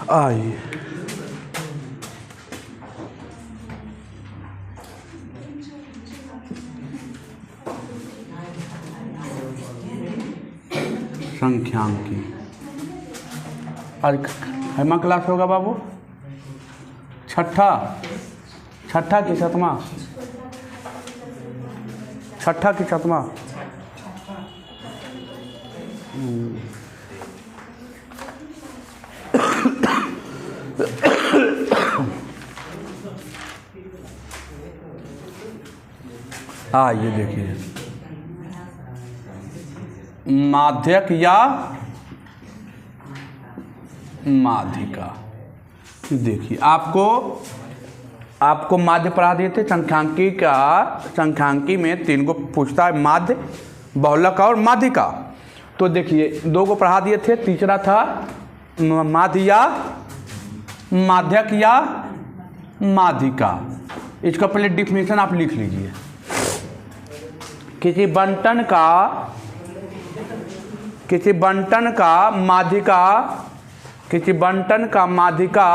आइए संख्यांकी। आज हेमा क्लास होगा बाबू, छठा कि सातवां? छठा कि सातवां? ये देखिए, माध्यक या माध्यिका। देखिए आपको माध्य पढ़ा दिए थे। संख्यांकी में 3 को पूछता है, माध्य, बहुलक और माध्यिका। तो देखिए 2 को पढ़ा दिए थे, तीसरा था माध्य या माध्यक या माध्यिका। इसका पहले डिफिनेशन आप लिख लीजिए। किसी बंटन का माध्यिका, किसी बंटन का माध्यिका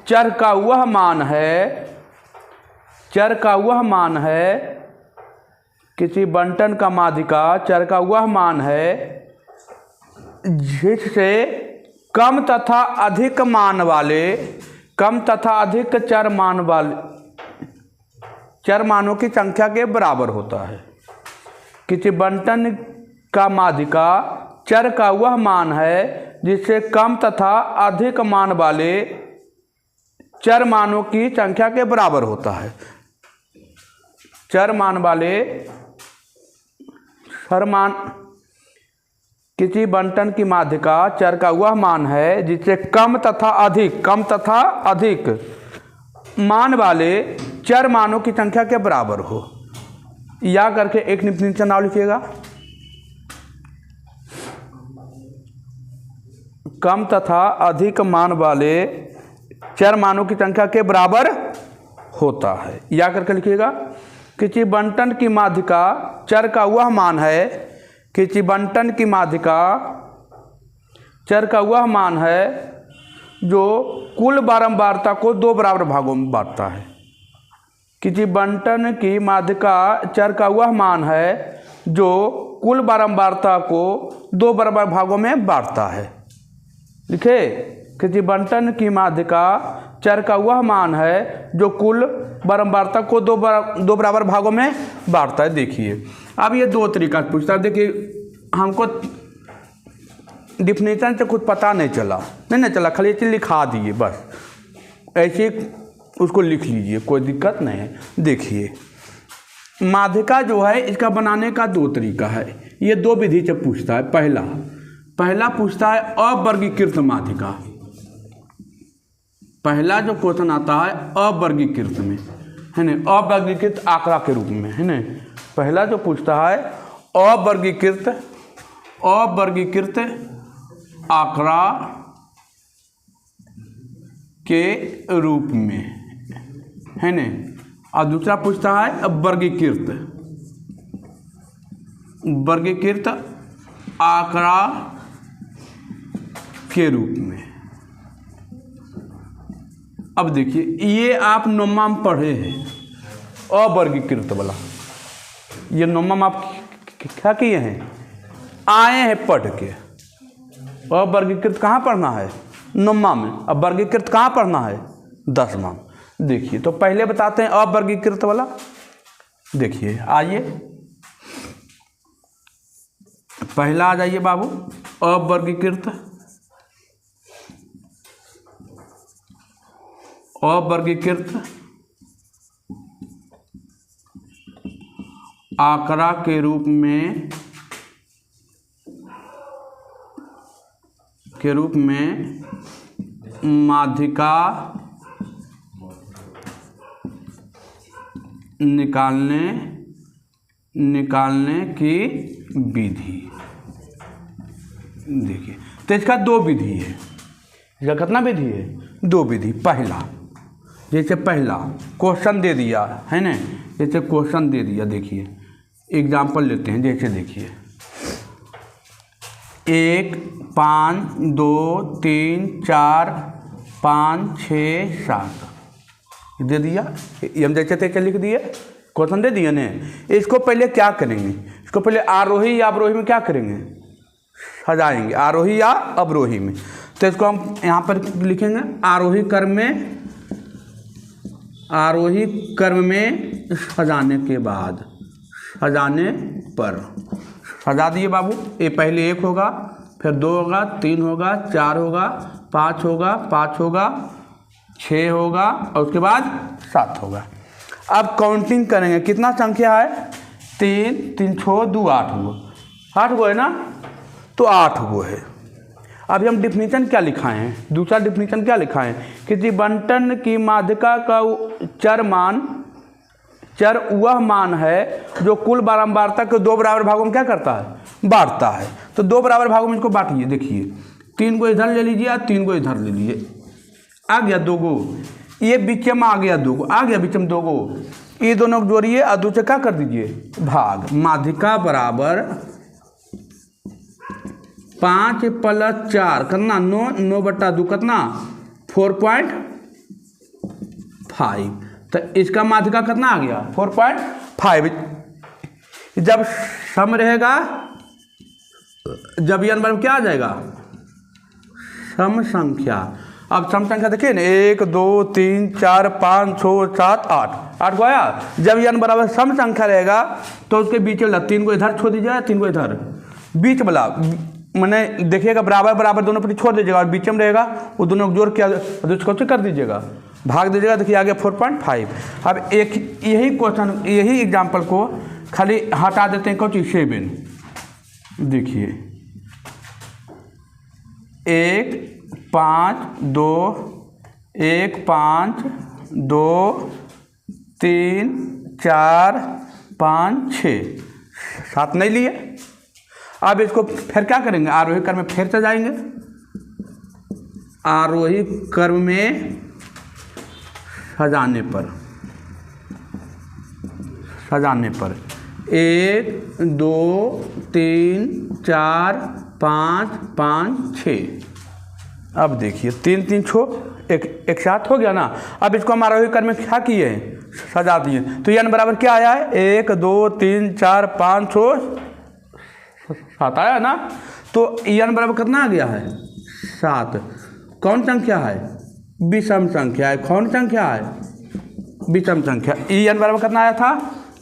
चर का वह मान है, किसी बंटन का माध्यिका चर का वह मान है जिससे कम तथा अधिक चर मानों की संख्या के बराबर होता है। किसी बंटन का माध्यिका चर का वह मान है जिससे कम तथा अधिक मान वाले चर मानों की संख्या के बराबर होता है। किसी बंटन की माध्यिका चर का वह मान है जिससे कम तथा अधिक मान वाले चर मानों की संख्या के बराबर हो। या करके एक डिफिनेशन और लिखिएगा। कम तथा अधिक मान वाले चर मानों की संख्या के बराबर होता है। या करके लिखिएगा। किसी बंटन की माध्यिका चर का वह मान है, किसी बंटन की माध्यिका चर का वह मान है जो कुल बारंबारता को 2 बराबर भागों में बांटता है। किसी बंटन की माध्यिका चर का वह मान है जो कुल बारंबारता को 2 बराबर भागों में बांटता है। लिखे, किसी बंटन की माध्यिका चर का वह मान है जो कुल बारंबारता को 2 बराबर भागों में बांटता है। देखिए अब ये 2 तरीका पूछता है। देखिए हमको डिफिनेशन से कुछ पता नहीं चला, खाली चीज लिखा दिए, बस ऐसे उसको लिख लीजिए, कोई दिक्कत नहीं है। देखिए माध्यिका जो है इसका बनाने का 2 तरीका है। ये 2 विधि से पूछता है। पहला पूछता है अवर्गीकृत माध्यिका। पहला जो क्वेश्चन आता है अवर्गीकृत में, है ना, अवर्गीकृत आंकड़ा के रूप में, है ना। पहला जो पूछता है अवर्गीकृत आंकड़ा के रूप में, है ना। और दूसरा पूछता है वर्गीकृत आंकड़ा के रूप में। अब देखिए ये आप नौमा में पढ़े हैं अवर्गीकृत वाला। ये नौमा में आप क्या किए हैं, आए हैं पढ़ के। अवर्गीकृत कहाँ पढ़ना है, नौमा में। अब वर्गीकृत कहाँ पढ़ना है, 10वां में। देखिए तो पहले बताते हैं अवर्गीकृत वाला। देखिए आइए पहला आ जाइए बाबू, अवर्गीकृत आंकड़ा के रूप में माध्यिका निकालने की विधि। देखिए तो इसका 2 विधि है। इसका कितना विधि है, 2 विधि। पहला, जैसे पहला क्वेश्चन दे दिया है ना, जैसे क्वेश्चन दे दिया। देखिए एग्जाम्पल लेते हैं। जैसे देखिए 1 5 2 3 4 5 6 7 दे दिया। ये हम जैसे तैसे लिख दिए, क्वेश्चन दे दिए ने। इसको पहले क्या करेंगे, इसको पहले आरोही या अवरोही में क्या करेंगे, सजाएंगे, आरोही या अवरोही में। तो इसको हम यहाँ पर लिखेंगे आरोही क्रम में सजाने के बाद, सजाने पर सजा दिए बाबू। ये पहले 1 होगा, फिर 2 होगा, 3 होगा, 4 होगा, 5 होगा, 5 होगा, 6 होगा और उसके बाद 7 होगा। अब काउंटिंग करेंगे, कितना संख्या है, 3 3 6 2 8 हुआ, 8 हुआ है ना, तो 8 हुआ है। अभी हम डिफिनीशन क्या लिखाए हैं, दूसरा डिफिनीशन क्या लिखाए हैं, किसी बंटन की माध्यिका का चर वह मान है जो कुल बारंबारता के 2 बराबर भागों में क्या करता है, बांटता है। तो 2 बराबर भागों में इसको बांटिए। देखिए 3 को इधर ले लीजिए, 3 को इधर ले लीजिए, आ गया 2 गो, ये बीच में आ गया 2 गो, आ गया बीच में 2 गो, ये दोनों को जोड़िए और दूसरे क्या कर दीजिए, भाग। माध्यिका बराबर 5 + 4 कितना 9, 9/2 कितना 4.5। तो इसका माध्यिका कितना आ गया 4.5। जब सम रहेगा, जब n बराबर क्या आ जाएगा, सम संख्या। अब सम संख्या देखिए ना, 1 2 3 4 5 6 7 8, 8 को आया। जब n बराबर सम संख्या रहेगा तो उसके बीच वाला 3 को इधर छोड़ दीजिएगा, 3 को इधर, बीच वाला मैंने देखिएगा बराबर बराबर दोनों पर छोड़ दीजिएगा और बीच में रहेगा वो दोनों को जोड़ के उसको कर दीजिएगा, भाग दीजिएगा। देखिए आ गया 4.5। अब एक यही क्वेश्चन, यही एग्जाम्पल को खाली हटा देते हैं, कुछ 7। देखिए 1 5 2 1 5 2 3 4 5 6 7 नहीं लिए। अब इसको फिर क्या करेंगे, आरोही क्रम में फिर से जाएंगे, आरोही क्रम में सजाने पर 1 2 3 4 5 5 6। अब देखिए 3 3 6 एक साथ हो गया ना। अब इसको हम आरोही क्रम में क्या किए, सजा दिए। तो n बराबर क्या आया है, 1 2 3 4 5 6 7 आया ना। तो n बराबर कितना आ गया है, 7। कौन संख्या है, विषम संख्या है। कौन संख्या है, विषम संख्या। n बराबर कितना आया था,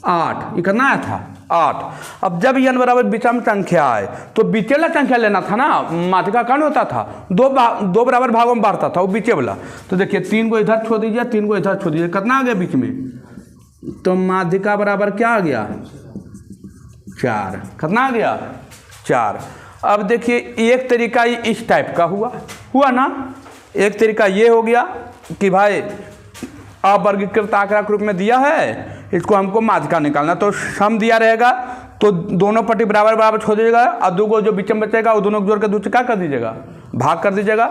8। ये कितना आया था, 8। अब जब n बराबर विषम संख्या है तो बीचे वाला संख्या लेना था ना। माध्यिका कौन होता था, 2 बराबर भागों में बांटता था, वो बीचे वाला। तो देखिए 3 को इधर छोड़ दीजिए, 3 को इधर छोड़ दीजिए, कितना आ गया बीच में, तो माध्यिका बराबर क्या आ गया, 4। कितना आ गया, 4। अब देखिए एक तरीका इस टाइप का हुआ ना। एक तरीका ये हो गया कि भाई अवर्गीकृत आंकड़ा के रूप में दिया है, इसको हमको माध्यिका निकालना। तो सम दिया रहेगा तो दोनों पट्टी बराबर बराबर छोड़ दीजिएगा और 2 को जो बीच में बचेगा वो दोनों को जोड़ के दूसरे क्या कर दीजिएगा, भाग कर दीजिएगा।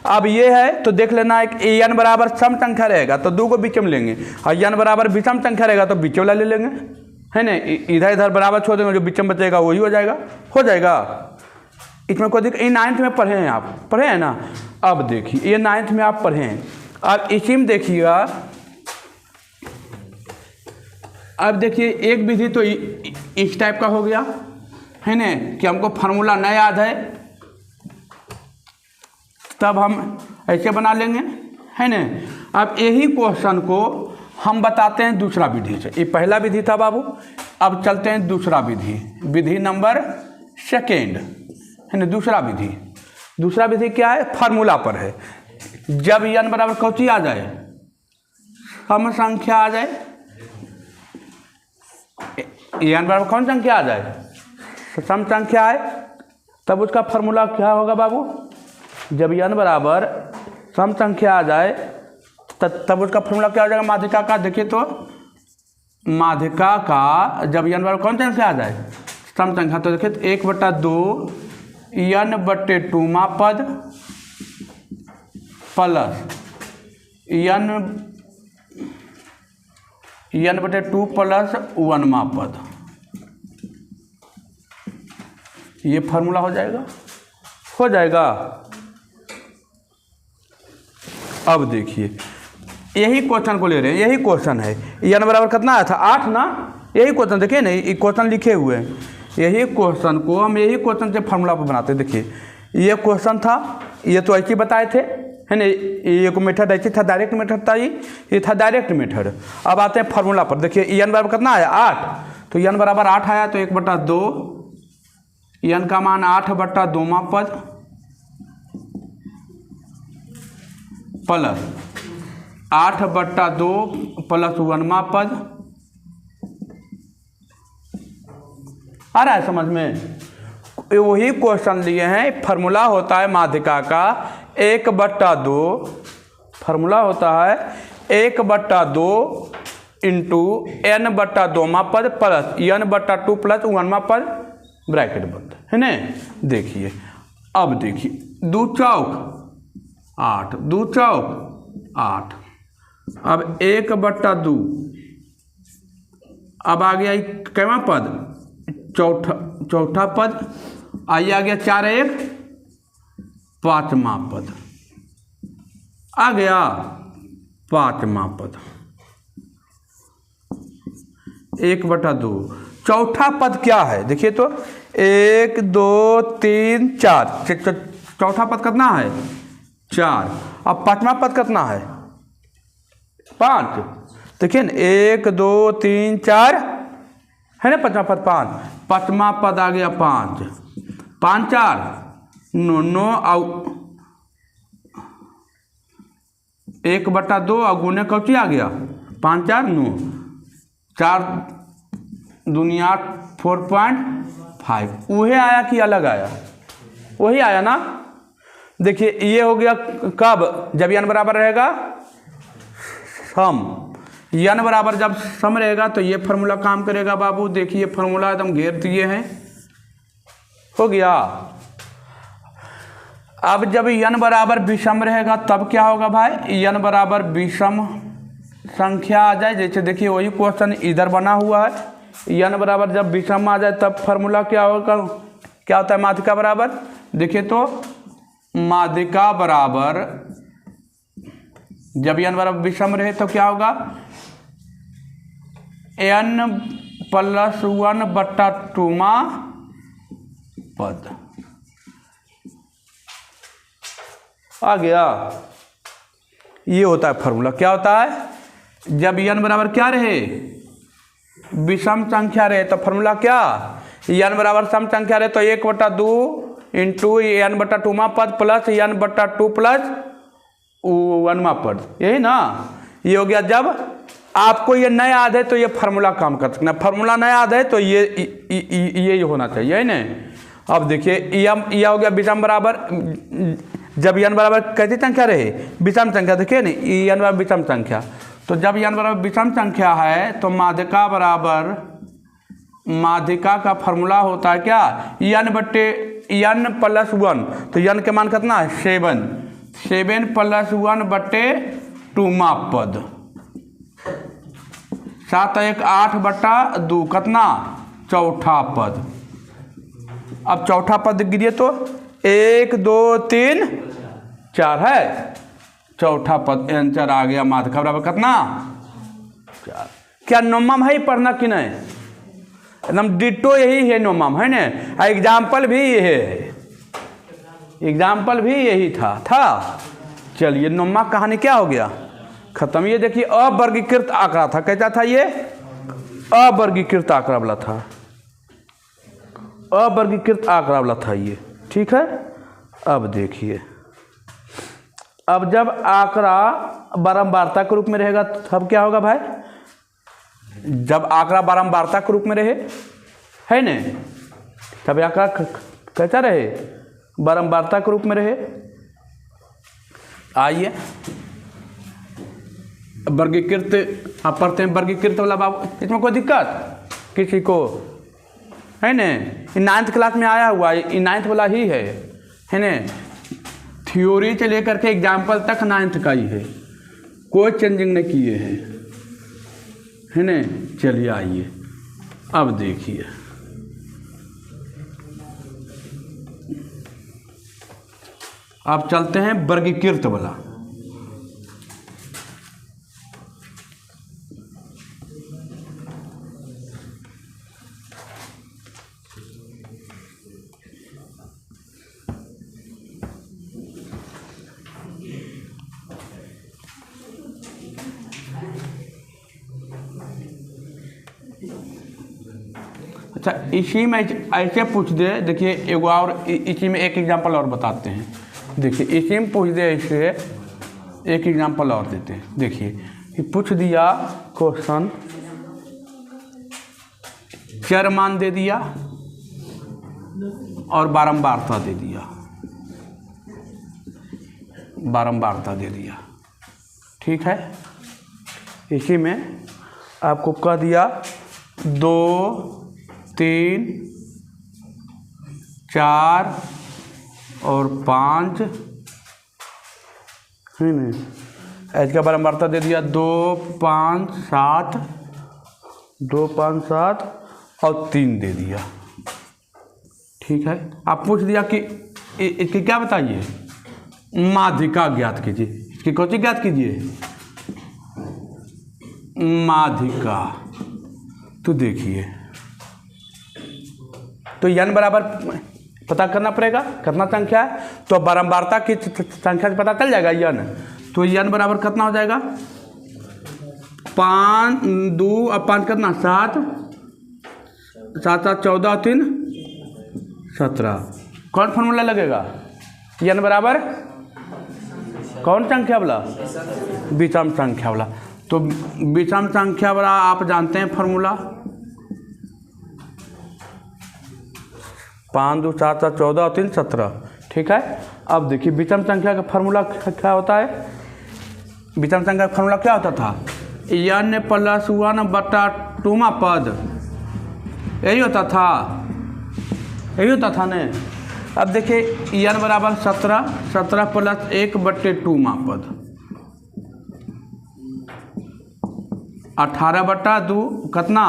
अब ये है तो देख लेना, एक n बराबर सम संख्या रहेगा तो 2 को बीच में लेंगे, और n बराबर विषम संख्या रहेगा तो बीच वाला ले लेंगे, है ना। इधर इधर बराबर छोड़ देंगे, जो बीच में बचेगा वही हो जाएगा। इसमें कोई दिक्कत। ये 9th में पढ़े हैं, आप पढ़े हैं ना। अब देखिए ये 9th में आप पढ़े हैं। अब इसी में देखिएगा, अब देखिए एक विधि तो इस टाइप का हो गया, है ना, कि हमको फार्मूला न याद है तब हम ऐसे बना लेंगे, है ना। अब यही क्वेश्चन को हम बताते हैं दूसरा विधि से। ये पहला विधि था बाबू, अब चलते हैं दूसरा विधि, विधि नंबर 2, है ना। दूसरा विधि क्या है, फार्मूला पर है। जब n बराबर कौची आ जाए, सम संख्या आ जाए, n बराबर कौन संख्या आ जाए, सम संख्या आए, तब उसका फार्मूला क्या होगा बाबू। जब n बराबर सम संख्या आ जाए तब उसका फार्मूला क्या हो जाएगा माध्यिका का। देखिए तो माध्यिका का जब n बराबर कौन संख्या आ जाए, सम संख्या, तो देखिए 1/2 n/2 मा पद प्लस n/2 प्लस 1 मा पद, ये फार्मूला हो जाएगा। हो जाएगा। अब देखिए यही क्वेश्चन को ले रहे हैं, यही क्वेश्चन है। n बराबर कितना आया था 8 ना, यही क्वेश्चन देखिए ना, ये क्वेश्चन लिखे हुए हैं। यही क्वेश्चन को हम यही क्वेश्चन से फार्मूला पर बनाते हैं। देखिए ये क्वेश्चन था, ये तो ऐसे बताए थे है ना, ये को मेथड ऐसे था, डायरेक्ट मेथड था, ये था डायरेक्ट मेथड। अब आते हैं फार्मूला पर। देखिए n बराबर कितना आया 8, तो n बराबर 8 आया, तो 1/2 n का मान 8/2 पद प्लस 8/2 प्लस 1 पद। आ रहा है समझ में? वही क्वेश्चन लिए हैं। फार्मूला होता है माध्यिका का 1/2, फार्मूला होता है 1/2 इंटू n/2 पद प्लस n/2 प्लस 1 पद ब्रैकेट बंद है ना। देखिए अब देखिए 2 चौक 8, 2 चौक 8, अब 1/2, अब आ गया कैवा पद, चौथा पद, आइए आ गया 4 1 5वां पद, आ गया 5वां पद 1/2। चौथा पद क्या है देखिए तो 1 2 3 4, चौथा पद कितना है 4। अब 5वां पद कितना है 5। देखिए 1 2 3 4 है ना, 5वां पद 5, 5वां पद आ गया 5, 5 4 9 9 और 1/2 और गुने कौची आ गया 5 4 9, 4 दुनिया 4.5। वही आया कि अलग आया? वही आया ना। देखिए ये हो गया कब, जब n बराबर रहेगा सम, n बराबर जब सम रहेगा तो ये फार्मूला काम करेगा बाबू। देखिए फार्मूला एकदम घेर दिए हैं, हो गया। अब जब n बराबर विषम रहेगा तब क्या होगा भाई, n बराबर विषम संख्या आ जाए। जैसे देखिए वही क्वेश्चन इधर बना हुआ है, n बराबर जब विषम आ जाए तब फार्मूला क्या होगा, क्या होता है माध्यिका बराबर। देखिए तो माध्यिका बराबर जब n बराबर विषम रहे तो क्या होगा, n + 1/2 पद आ गया। ये होता है फार्मूला। क्या होता है, जब n बराबर क्या रहे विषम संख्या रहे तो फार्मूला क्या, n बराबर सम संख्या रहे तो 1/2 इंटू n/2 पद प्लस n/2 प्लस 1 पद, यही ना। ये हो गया। जब आपको ये नया याद है तो ये फार्मूला काम कर सकना, फार्मूला नया याद है तो ये होना चाहिए है ना। अब देखिए यह हो गया विषम बराबर, जब n बराबर कैसी संख्या रहे विषम संख्या। देखिए ना n बराबर विषम संख्या, तो जब n बराबर विषम संख्या है तो माध्यिका बराबर, माध्यिका का फार्मूला होता है क्या, n + 1, तो n के मान कितना है 7, 7 + 1/2 पद, 7 1 8/2 कितना चौथा पद। अब चौथा पद गिरिए तो 1 2 3 4 है, चौथा पद आंसर आ गया माध्यिका बराबर कितना 4। क्या नोमम है पढ़ना कि नहीं, एकदम डिटो यही है नोमम है ना। एग्जाम्पल भी ये है, एग्जाम्पल भी यही था। चलिए नोमा कहानी क्या हो गया खत्म। ये देखिए अवर्गीकृत आंकड़ा था, कैसा था ये अवर्गीकृत आंकड़ा वाला था, अवर्गीकृत आंकड़ा वाला था ये, ठीक है। अब देखिए अब जब आंकड़ा बारंबारता के रूप में रहेगा तब क्या होगा भाई, जब आंकड़ा बारंबारता के रूप में रहे है न, तब आंकड़ा कैसा रहे बारंबारता के रूप में रहे। आइए वर्गीकृत आप पढ़ते हैं, वर्गीकृत वाला बाबू, इसमें कोई दिक्कत किसी को है न। 9th क्लास में आया हुआ ये 9th वाला ही है न, थ्योरी से लेकर के एग्जाम्पल तक 9th का ही है, कोई चेंजिंग नहीं किए हैं है न। चलिए आइए अब देखिए अब चलते हैं वर्गीकृत वाला। अच्छा, इसी में ऐसे पूछ दे, देखिए एगो और इसी में एक एग्जांपल और बताते हैं। देखिए इसी में पूछ दे, ऐसे एक एग्जांपल और देते हैं। देखिए पूछ दिया क्वेश्चन, चर मान दे दिया और बारंबारता दे दिया, बारंबारता दे दिया, ठीक है। इसी में आपको कह दिया 2 3 4 और 5 है नहीं, ऐसे का बारंबारता दे दिया 2 5 7, 2 5 7 और 3 दे दिया, ठीक है। आप पूछ दिया कि इसकी क्या बताइए, माध्यिका ज्ञात कीजिए। इसकी कौन सी ज्ञात कीजिए, माध्यिका। तो देखिए, तो n बराबर पता करना पड़ेगा, कितना संख्या है, तो बारंबारता की संख्या से पता चल जाएगा n। तो n बराबर कितना हो जाएगा, 5 2 और 5 कितना 7, 7 7 14 और 3 17। कौन फॉर्मूला लगेगा, n बराबर कौन संख्या वाला, विषम संख्या वाला। तो विषम संख्या वाला आप जानते हैं फॉर्मूला, 5 2 7 7 14 और 3 17, ठीक है। अब देखिए विषम संख्या का फॉर्मूला क्या होता है, विषम संख्या का फॉर्मूला क्या होता था, n + 1/2 पद, यही होता था, यही होता था न। अब देखिए n बराबर 17, 17 + 1/2 पद, 18/2 कितना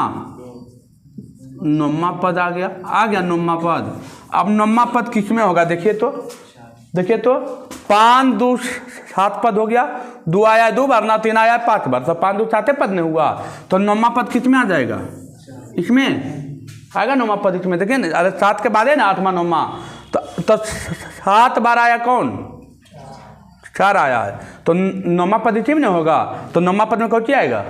9वां पद आ गया, 9वां पद। अब 9वां पद किस में होगा, देखिए तो, देखिए तो 5 2 7 पद हो गया, 2 आया 2 बार ना, 3 आया 5 बार, तो 5 2 7 पद नहीं हुआ, तो 9वां पद किस में आ जाएगा, इसमें आएगा 9वां पद इसमें। देखिए ना, अरे 7 के बाद है ना 8वां 9वां, तो 7 बार आया कौन, 4 आया है, तो 9वां पद इसी में नहीं होगा, तो 9वां पद में कौन सी आएगा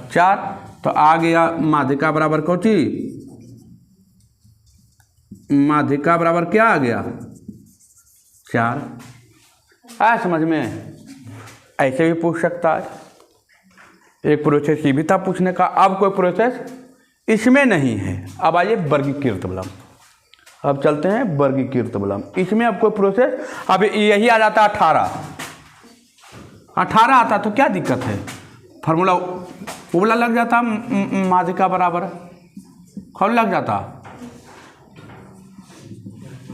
4। तो आ गया माध्यिका बराबर कौन सी, माध्यिका बराबर क्या आ गया 4। आया समझ में। ऐसे भी पूछ सकता है, एक प्रोसेस ये भी था पूछने का। अब कोई प्रोसेस इसमें नहीं है। अब आइए वर्गीकृत विलंब, अब चलते हैं वर्गीकृत विलंब। इसमें अब कोई प्रोसेस, अब यही आ जाता 18 आता तो क्या दिक्कत है, फार्मूला उबला लग जाता, माध्यिका बराबर कौन लग जाता,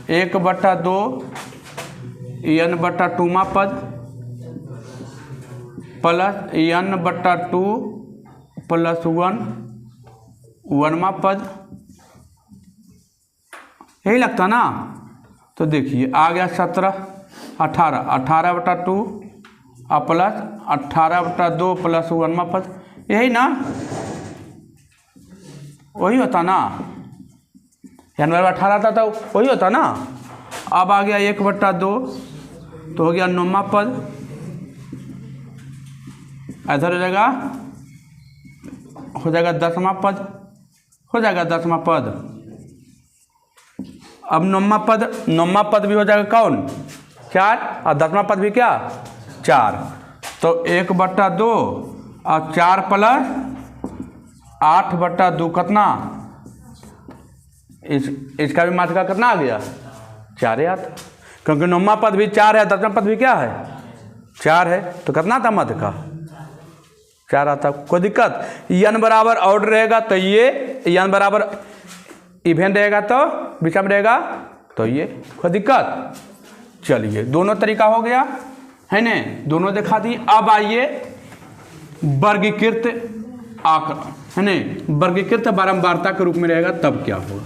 1/2 n/2 पद प्लस n/2 + 1वां पद, यही लगता ना। तो देखिए आ गया 17 18, 18/2 और प्लस 18/2 + 1वां पद, यही ना, वही होता ना, n बराबर 18 था तो वही होता ना। अब आ गया 1/2 तो हो गया 9वां पद, इधर हो जाएगा 10वां पद, हो जाएगा 10वां पद। अब 9वां पद भी हो जाएगा कौन 4, और 10वां पद भी क्या 4, तो 1/2 और 4 + 8/2 कितना, इसका भी माध्यिका कितना आ गया 4 है आता, क्योंकि 9वां पद भी 4 है, 10वां पद भी क्या है 4 है, तो कितना था माध्यिका 4 आता। कोई दिक्कत, n बराबर ऑड रहेगा तो ये, n बराबर इवेन रहेगा तो विषम रहेगा तो ये, कोई दिक्कत। चलिए दोनों तरीका हो गया है ने, दोनों दिखा दी। अब आइए वर्गीकृत आंकड़ा है ने, वर्गीकृत बारंबारता के रूप में रहेगा तब क्या होगा,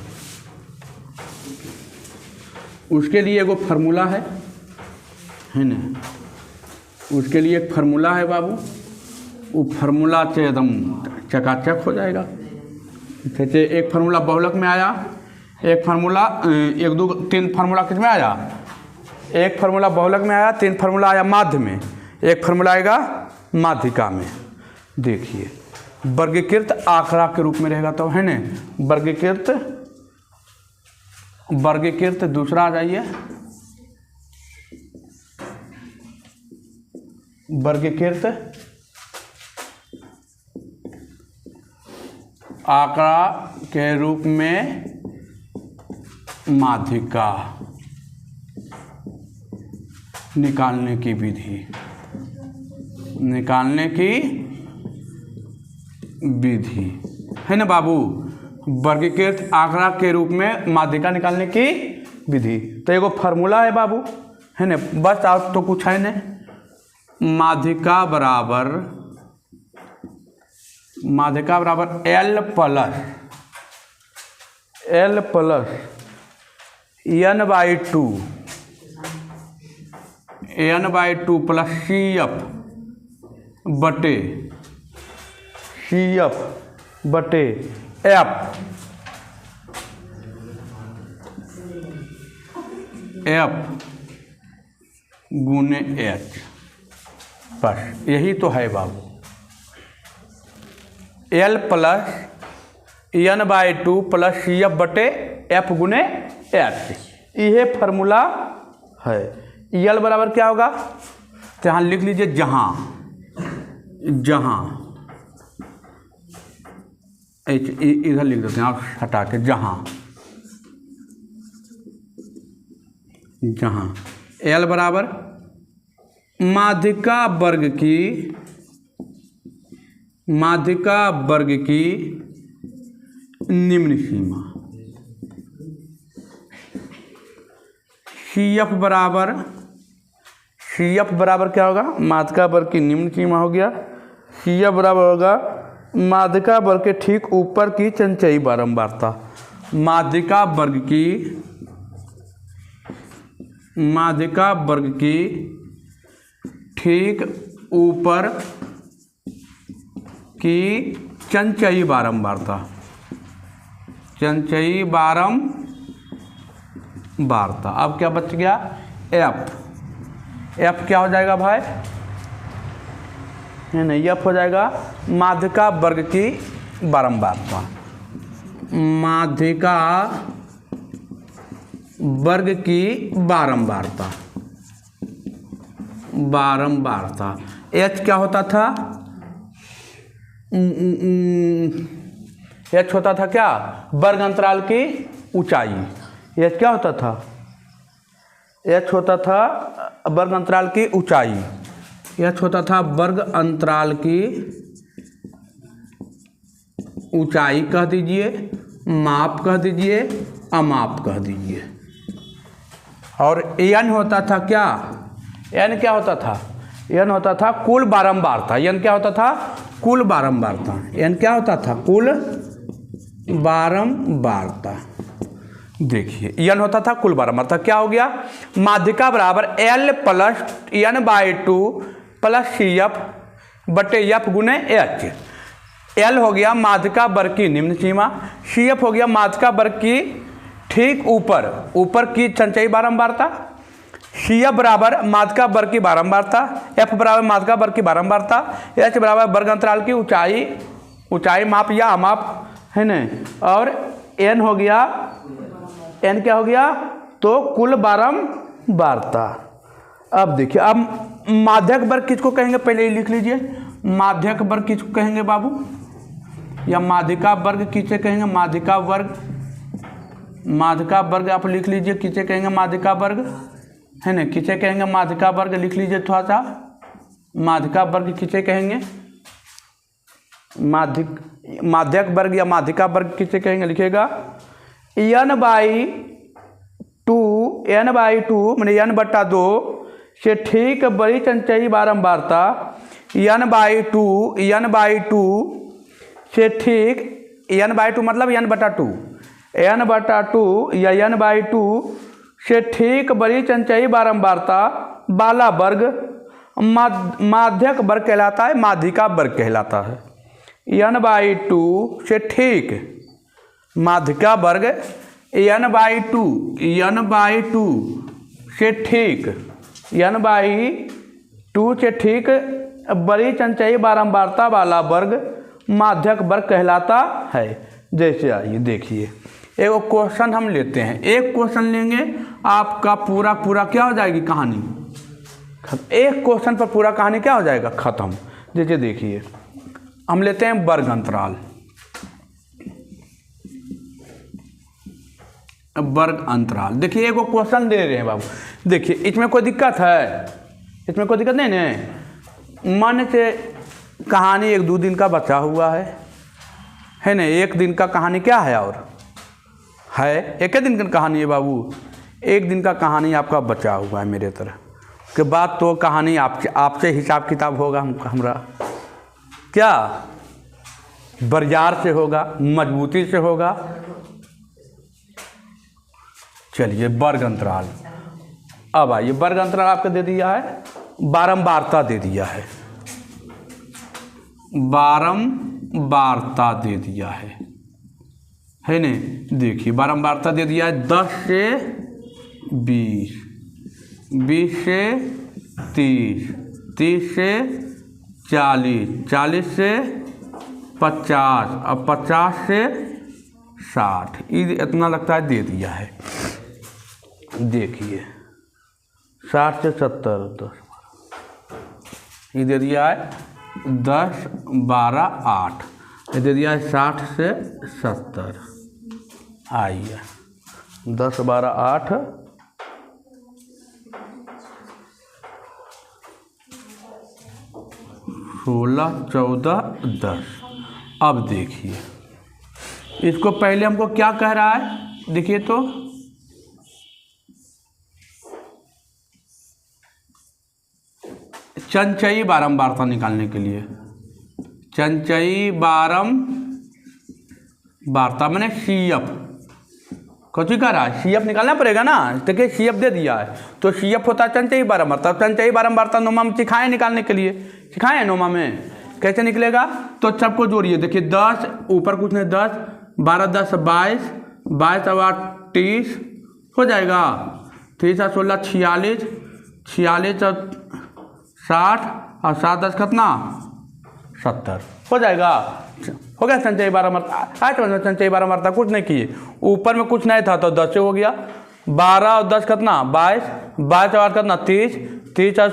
उसके लिए एगो फार्मूला है, है ना। उसके लिए एक फार्मूला है बाबू, वो फार्मूला से एकदम चकाचक हो जाएगा। जैसे एक फार्मूला बहुलक में आया, एक फार्मूला 1 2 3 फार्मूला किस में आया, एक फार्मूला बहुलक में आया, 3 फार्मूला आया माध्य में, एक फार्मूला आएगा माध्यिका में। देखिए वर्गीकृत आंकड़ा के रूप में रहेगा तो है ना, वर्गीकृत दूसरा आ जाइए, वर्गीकृत आंकड़ा के रूप में माध्यिका निकालने की विधि, है ना बाबू। वर्गीकृत आंकड़ा के रूप में माध्यिका निकालने की विधि, तो एगो फार्मूला है बाबू, है ना। बस आप तो कुछ है ना, माध्यिका बराबर L plus n/2 plus CF बटे F गुने H, बस यही तो है बाबू। L plus n/2 plus CF बटे F गुने H, यह फार्मूला है। L बराबर क्या होगा, तो यहाँ लिख लीजिए जहाँ इधर लिख देते हैं आप हटा के, जहाँ L बराबर माध्यिका वर्ग की निम्न सीमा, CF बराबर क्या होगा, माध्यिका वर्ग की निम्न सीमा हो गया। CF बराबर होगा माध्यिका वर्ग के ठीक ऊपर की चंचयी बारंबारता, माध्यिका वर्ग की ठीक ऊपर की चंचयी बारंबारता, अब क्या बच गया, F क्या हो जाएगा भाई, है ना, F हो जाएगा माध्यिका वर्ग की बारंबारता, माध्यिका वर्ग की बारंबारता। H क्या होता था, H होता था क्या, वर्ग अंतराल की ऊंचाई। H क्या होता था, H होता था वर्ग अंतराल की ऊंचाई, H होता था वर्ग अंतराल की ऊंचाई कह दीजिए, माप कह दीजिए, अमाप कह दीजिए। और n होता था क्या, n क्या होता था, n होता था कुल बारंबारता, n क्या होता था, कुल बारंबारता, n क्या होता था, कुल बारंबारता। देखिए n होता था कुल बारंबारता, क्या हो गया, माध्यिका बराबर L plus n/2 plus CF बटे F गुने H। L हो गया माध्यिका वर्ग की निम्न सीमा, CF हो गया माध्यिका वर्ग की ठीक ऊपर की चंचयी बारंबारता, CF बराबर माध्यिका वर्ग की बारंबारता, F बराबर माध्यिका वर्ग की बारंबारता, H बराबर वर्ग अंतराल की ऊंचाई माप या अमाप, है ना। और n हो गया, n क्या हो गया, तो कुल बारंबारता। अब देखिए, अब माध्यक वर्ग किसको कहेंगे, पहले ही लिख लीजिए, माध्यक वर्ग किसको कहेंगे बाबू, या माध्यिका वर्ग किसे कहेंगे, माध्यिका वर्ग आप लिख लीजिए, किसे कहेंगे माध्यिका वर्ग, है ना, किसे कहेंगे माध्यिका वर्ग, लिख लीजिए थोड़ा सा, माध्यिका वर्ग किसे कहेंगे, माध्यक वर्ग या माध्यिका वर्ग किसे कहेंगे, लिखिएगा n/2 मैंने n/2 से ठीक बड़ी चंचयी बारंबारता, n/2 से ठीक n/2 मतलब n/2 या n/2 से ठीक बड़ी चंचयी बारंबारता वाला वर्ग माध्यक वर्ग कहलाता है, माध्यिका वर्ग कहलाता है। n/2 से ठीक माध्यिका वर्ग n/2 से ठीक n/2 से ठीक बड़ी संचयी बारंबारता वाला वर्ग माध्यक वर्ग कहलाता है। जैसे आइए देखिए, एक क्वेश्चन हम लेते हैं, एक क्वेश्चन लेंगे आपका पूरा क्या हो जाएगी कहानी, एक क्वेश्चन पर पूरा कहानी क्या हो जाएगा, खत्म। जैसे देखिए हम लेते हैं वर्ग अंतराल, वर्ग अंतराल। देखिए एक क्वेश्चन दे रहे हैं बाबू, देखिए इसमें कोई दिक्कत है, इसमें कोई दिक्कत नहीं है। मन से कहानी 1-2 दिन का बचा हुआ है ना, 1 दिन का कहानी क्या है, और है 1 दिन की कहानी है बाबू, 1 दिन का कहानी आपका बचा हुआ है। मेरे तरह के बाद तो कहानी आपसे हिसाब किताब होगा, हमरा क्या बरियार से होगा, मजबूती से होगा। चलिए वर्ग अंतराल, अब आइए वर्ग अंतराल आपको दे दिया है, बारंबारता दे दिया है, बारंबारता दे दिया है ने। देखिए बारंबारता दे दिया है 10 से 20, 20 से 30, 30 से 40, 40 से 50 और 50 से 60, इतना लगता है दे दिया है। देखिए 60 से 70, 10 ये दे दिया है, 10 12 8 ये दे दिया है, 60 से 70। आइए 10 12 8 16 14 10। अब देखिए इसको पहले हमको क्या कह रहा है, देखिए तो संचयी बारंबारता निकालने के लिए, संचयी बारंबारता मैंने CF कौन कह रहा है, CF निकालना पड़ेगा ना। देखिए CF दे दिया है, तो CF होता है संचयी बारंबारता। संचयी बारंबारता नोमा में सिखाए निकालने के लिए, सिखाए नोमा में कैसे निकलेगा, तो सबको जोड़िए। देखिए 10 ऊपर कुछ नहीं, 10 12 10 22, 22 और 8 30 हो जाएगा, 30 और 16 46, 46 और 60 और 7 10 कितना 70 हो जाएगा। हो गया संचयी बारंबारता। आज तो संचयी बारंबारता कुछ नहीं किए, ऊपर में कुछ नहीं था तो 10 से हो गया, 12 और 10 कितना 22, 22 और 8 कितना 30, 30 और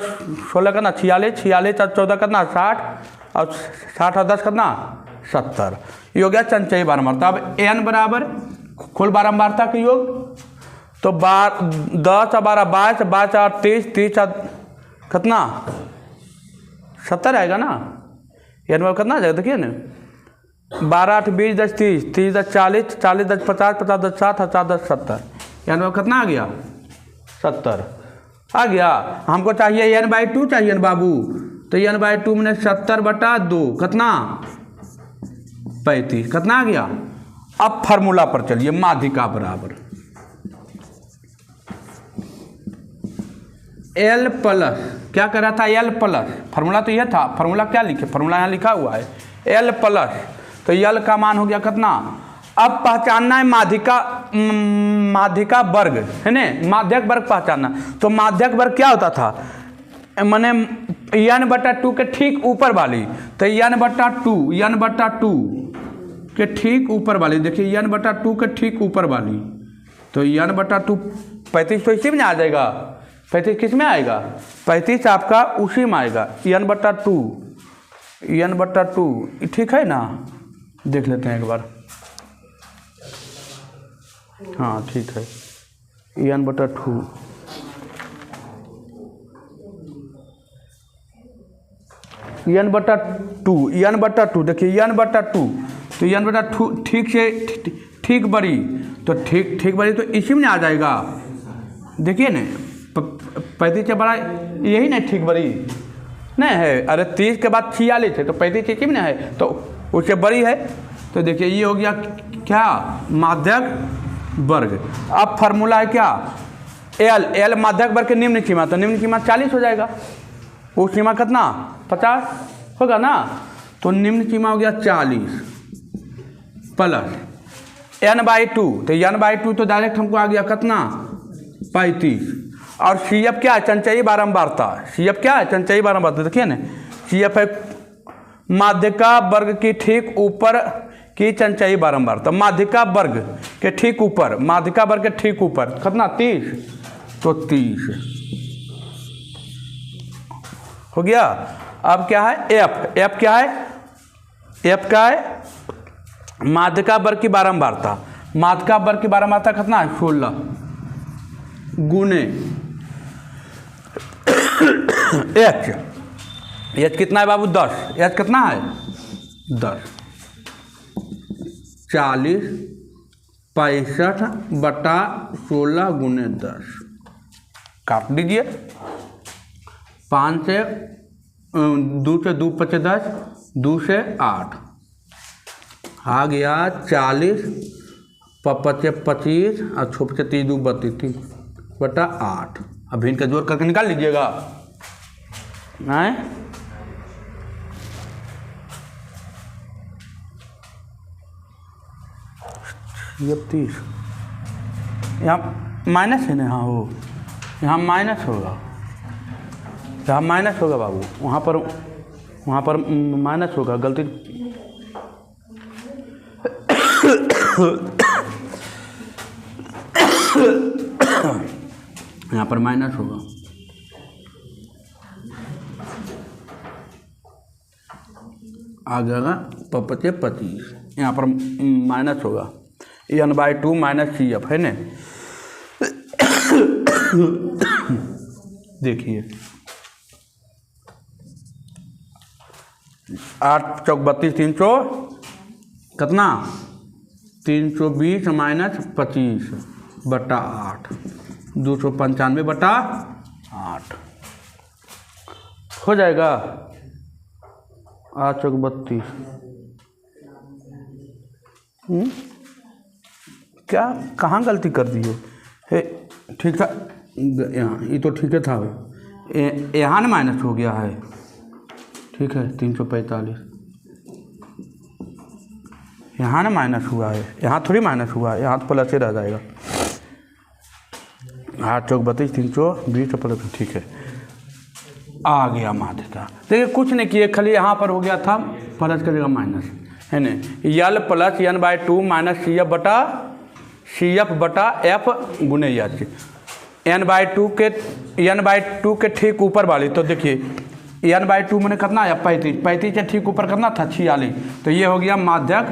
16 कितना 46, 46 और 14 कितना 60 और 60 और 10 कितना 70। ये हो गया संचयी बारंबारता। अब n बराबर कुल बारंबारता के योग, तो 10 और 12 22, 22 और 30, 30 और कितना 70 आएगा ना। n बराबर कितना आ जाएगा, देखिए ना 12 8 20 10 30, 30 10 40, 40 10 50, 50 10 60, 60 10 70। n बराबर कितना आ गया 70 आ गया। हमको चाहिए n/2 चाहिए न बाबू, तो n/2 मैंने 70/2 कितना 35 कितना आ गया। अब फार्मूला पर चलिए, माध्यिका बराबर L प्लस, क्या कर रहा था L प्लस, फार्मूला तो यह था, फार्मूला क्या लिखे, फार्मूला यहाँ लिखा हुआ है L प्लस, तो L का मान हो गया कितना। अब पहचानना है माध्यिका वर्ग है ना, माध्यक वर्ग पहचानना। तो माध्यक वर्ग क्या होता था, मैंने n/2 के ठीक ऊपर वाली, तो n/2 के ठीक ऊपर वाली, देखिए n/2 के ठीक ऊपर वाली, तो n/2 35 तो इसी में आ जाएगा, 35 किस में आएगा, 35 आपका उसी में आएगा, n/2 ठीक है ना। देख लेते हैं एक बार, हाँ ठीक है, n/2 देखिए n/2, तो n/2 ठीक से ठीक बड़ी, तो ठीक बड़ी तो इसी में आ जाएगा। देखिए ना 35 से बड़ा यही नहीं ठीक बड़ी नहीं है, अरे 30 के बाद 46 है, तो 35 इसी में है, तो उससे बड़ी है। तो देखिए ये हो गया क्या, माध्यक वर्ग। अब फार्मूला है क्या, एल माध्यक वर्ग के निम्न सीमा, तो निम्न सीमा 40 हो जाएगा। वो सीमा कितना 50 होगा ना, तो निम्न सीमा हो गया 40 प्लस n/2, तो n/2 तो डायरेक्ट हमको आ गया कितना 35। और CF क्या है, चंचयी बारंबारता। CF क्या है, चंचयी बारंबारता। देखिए ना, CF है माध्यिका वर्ग की ठीक ऊपर की चंचयी बारंबारता, माध्यिका वर्ग के ठीक ऊपर, माध्यिका वर्ग के ठीक ऊपर कितना 30, तो 30 हो गया। अब क्या है F क्या है, F क्या है माध्यिका वर्ग की बारंबारता। माध्यिका वर्ग की बारंबारता कितना है 16 गुने H कितना है बाबू 10, H कितना है 10, 40 65/16 गुने 10 काट दीजिए। 5 से 2 से 2 5 10, 2 से 8 आ गया 40 5 25 और 6 से 3 2 32/8। अब इनका जोड़ करके निकाल लीजिएगा। ये 30 यहाँ माइनस है ना, हाँ वो यहाँ माइनस होगा, यहाँ माइनस होगा बाबू, वहाँ पर माइनस होगा, गलती यहाँ पर माइनस होगा। आ जाएगा 25, यहाँ पर माइनस होगा, n/2 माइनस CF है ना। देखिए 8 चौक 32 300 कितना 320 माइनस 25/8 295/8 हो जाएगा। 8 चौक 32 क्या कहाँ गलती कर दी है, ठीक था यहाँ, ये तो ठीक है था, यहाँ ना माइनस हो गया है, ठीक है 345 यहाँ ना माइनस हुआ है, यहाँ थोड़ी माइनस हुआ है, यहाँ तो प्लस ही रह जाएगा। 8 चौक 32 320 प्लस, ठीक है आ गया माध्यिका। देखिए कुछ नहीं किए, खाली यहाँ पर हो गया था प्लस का जगह माइनस है ना, L plus n/2 minus CF/F गुने H n/2 के ठीक ऊपर वाली। तो देखिए n/2 मैंने कितना है 35 के ठीक ऊपर कितना था 46, तो ये हो गया माध्यक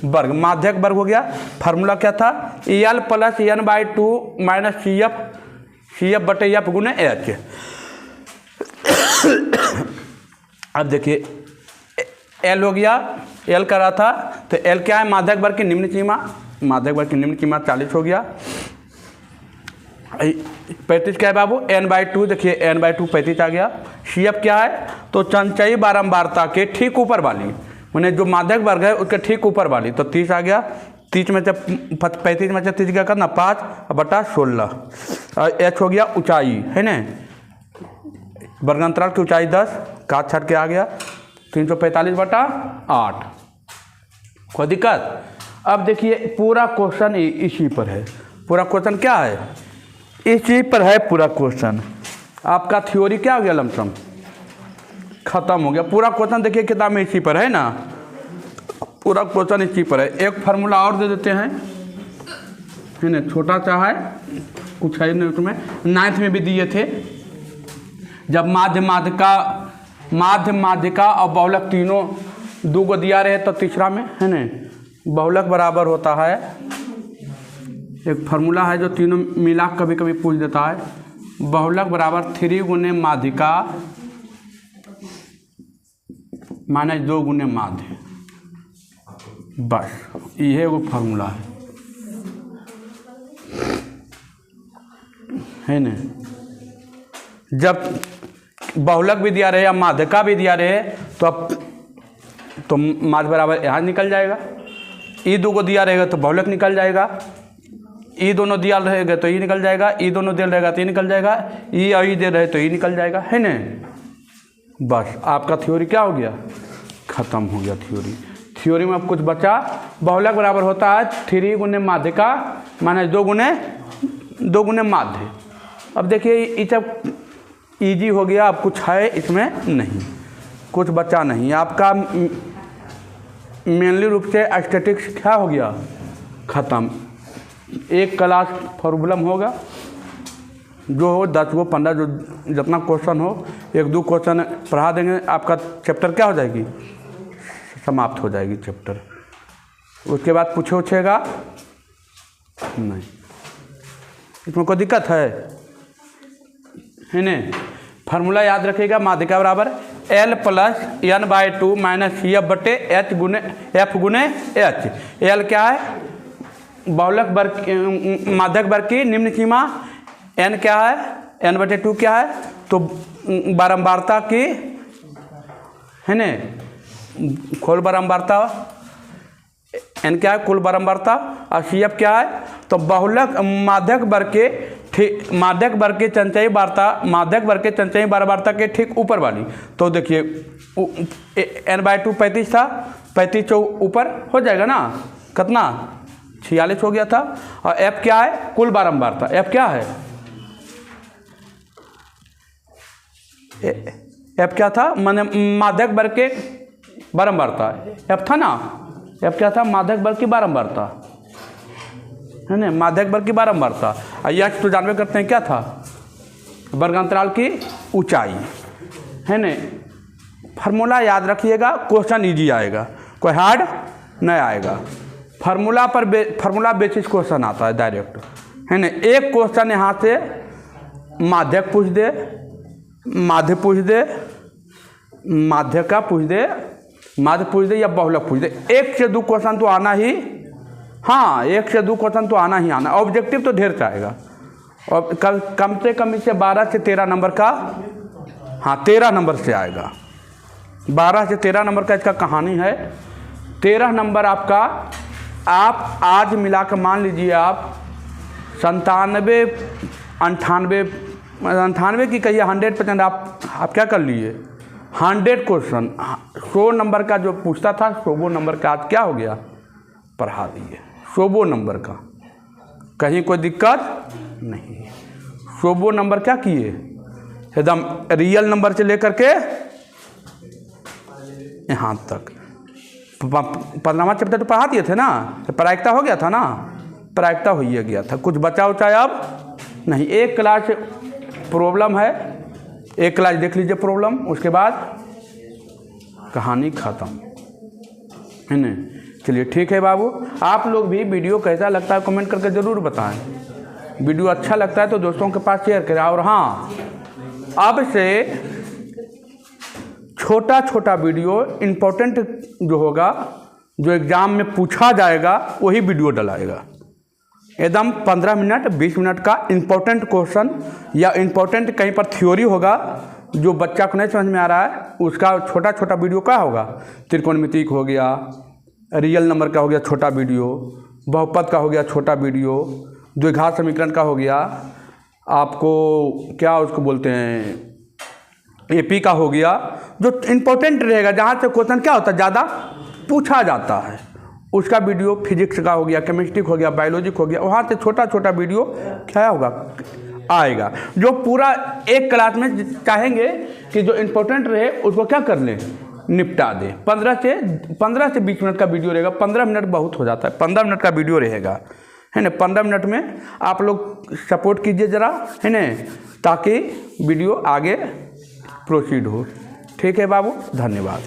वर्ग। माध्यक वर्ग हो गया। फार्मूला क्या था L plus n/2 minus CF/F गुने H। अब देखिए L हो गया, L कर रहा था तो L क्या है माध्यक वर्ग की निम्न सीमा, माध्यक वर्ग की निम्न सीमा 40 हो गया। 35 क्या है बाबू n/2, देखिए n/2 35 आ गया। CF क्या है तो चंचयी बारंबारता के ठीक ऊपर वाली, मैंने जो माध्यक वर्ग है उसके ठीक ऊपर वाली, तो 30 आ गया। 30 में से 35 में से 30 गया करना 5/16 और H हो गया ऊंचाई है ना, वर्गांतराल की ऊंचाई 10 काट छट के आ गया 345/8। कोई दिक्कत। अब देखिए पूरा क्वेश्चन इसी पर है, पूरा क्वेश्चन क्या है इसी पर है पूरा क्वेश्चन। आपका थ्योरी क्या हो गया लमसम खत्म हो गया। पूरा क्वेश्चन देखिए किताब में इसी पर है ना, पूरा क्वेश्चन इसी पर है। एक फार्मूला और दे देते हैं है ना, छोटा सा है कुछ है नहीं उसमें, 9th में भी दिए थे। जब माध्य माध्यिका और बहुलक तीनों 2 को दिया रहे तो तीसरा में है ना बहुलक बराबर होता है, एक फार्मूला है जो तीनों मिला कभी कभी पूछ देता है, बहुलक बराबर 3 गुने माध्यिका माइनस 2 गुने माध्य, बस यह वो फार्मूला है ना। जब बहुलक भी दिया रहे या माध्यिका भी दिया रहे तो अब तो माध्य बराबर यहाँ निकल जाएगा, ये 2 को दिया रहेगा तो बहुलक निकल जाएगा ई दोनों दिया रहेगा तो ई निकल जाएगा, ई दोनों दिया रहेगा तो ई निकल जाएगा, ई और ई दे रहे तो ई निकल जाएगा, है ना। बस आपका थ्योरी क्या हो गया, ख़त्म हो गया थ्योरी। थ्योरी में अब कुछ बचा, बहुलक बराबर होता है 3 गुने माध्यिका माइनस 2 गुने माध्य। अब देखिए ये सब ईजी हो गया, अब कुछ है इसमें नहीं, कुछ बचा नहीं आपका। मेनली रूप से स्टैटिक्स क्या हो गया, ख़त्म। एक क्लास प्रॉब्लम होगा, जो हो 10 गो 15 जो जितना क्वेश्चन हो, 1-2 क्वेश्चन पढ़ा देंगे, आपका चैप्टर क्या हो जाएगी, समाप्त हो जाएगी चैप्टर। उसके बाद पूछेगा नहीं, इसमें कोई दिक्कत है ना। फार्मूला याद रखिएगा, माध्यिका बराबर L + n/2 - CF/H गुने F गुने H। L क्या है, बहुलक वर्ग माध्यक वर्ग की निम्न सीमा, n क्या है, n/2 क्या है, तो बारंबारता की, है न, कुल बारंबारता, n क्या है, कुल बारंबारता, और CF क्या है, तो बहुलक माध्यक वर्ग के चंचयी वार्ता, माध्यक वर्ग के चंचयी बारंबारता के ठीक ऊपर वाली। तो देखिए n/2 35 था, 35 ऊपर हो जाएगा ना, कितना 46 हो गया था। और F क्या है, कुल बारंबारता, F क्या है, F क्या था, माने माध्यक वर्ग के बारंबारता, F था ना, F क्या था, माध्यक वर्ग की बारंबारता, है ना, माध्यक वर्ग की बारंबारता। और यह तो जानवे करते हैं क्या था, वर्गांतराल की ऊंचाई, है ना। फार्मूला याद रखिएगा, क्वेश्चन इजी आएगा, कोई हार्ड नहीं आएगा। फार्मूला बेसिस क्वेश्चन आता है डायरेक्ट, है ना। एक क्वेश्चन यहाँ से माध्यक पूछ दे, माध्य पूछ दे, माध्यका पूछ दे, माध्य पूछ दे या बहुलक पूछ दे, 1 से 2 क्वेश्चन तो आना ही, हाँ 1 से 2 क्वेश्चन तो आना ही आना। ऑब्जेक्टिव तो ढेर चाहेगा, और कम से कम इससे 12 से 13 नंबर का, हाँ 13 नंबर से आएगा, 12 से 13 नंबर का इसका कहानी है। 13 नंबर आपका, आप आज मिलाकर मान लीजिए आप 97, 98 की कहिए 100% आप क्या कर लिए, 100 क्वेश्चन 100 नंबर का जो पूछता था, 100 नंबर का आज क्या हो गया, पढ़ा दिए 100 नंबर का, कहीं कोई दिक्कत नहीं। 100 नंबर क्या किए, एकदम रियल नंबर से लेकर के यहाँ तक 15वां चैप्टर तो पढ़ा दिए थे ना, तो प्रायिकता हो गया था ना, प्रायिकता हो ही गया था, कुछ बचा उचा अब नहीं। एक क्लास प्रॉब्लम है, एक क्लास देख लीजिए प्रॉब्लम, उसके बाद कहानी ख़त्म, है ना। चलिए ठीक है बाबू, आप लोग भी वीडियो कैसा लगता है कमेंट करके ज़रूर बताएं। वीडियो अच्छा लगता है तो दोस्तों के पास शेयर करें। और हाँ, अब से छोटा छोटा वीडियो इम्पोर्टेंट जो होगा, जो एग्ज़ाम में पूछा जाएगा, वही वीडियो डलाएगा। एकदम 15 मिनट 20 मिनट का इम्पोर्टेंट क्वेश्चन या इम्पोर्टेंट कहीं पर थ्योरी होगा, जो बच्चा को नहीं समझ में आ रहा है, उसका छोटा छोटा वीडियो क्या होगा, त्रिकोणमिति हो गया, रियल नंबर का हो गया छोटा वीडियो, बहुपद का हो गया छोटा वीडियो, द्विघात समीकरण का हो गया, आपको क्या उसको बोलते हैं, एपी का हो गया, जो इम्पोर्टेंट रहेगा, जहाँ से क्वेश्चन क्या होता है ज़्यादा पूछा जाता है, उसका वीडियो। फिजिक्स का हो गया, केमिस्ट्री हो गया, बायोलॉजी हो गया, वहाँ से छोटा छोटा वीडियो क्या होगा, आएगा, जो पूरा एक क्लास में चाहेंगे कि जो इम्पोर्टेंट रहे उसको क्या कर लें, निपटा दे। 15 से 20 मिनट का वीडियो रहेगा, 15 मिनट बहुत हो जाता है, 15 मिनट का वीडियो रहेगा, है ना। 15 मिनट में आप लोग सपोर्ट कीजिए ज़रा, है ना, ताकि वीडियो आगे प्रोसीड हो। ठीक है बाबू, धन्यवाद।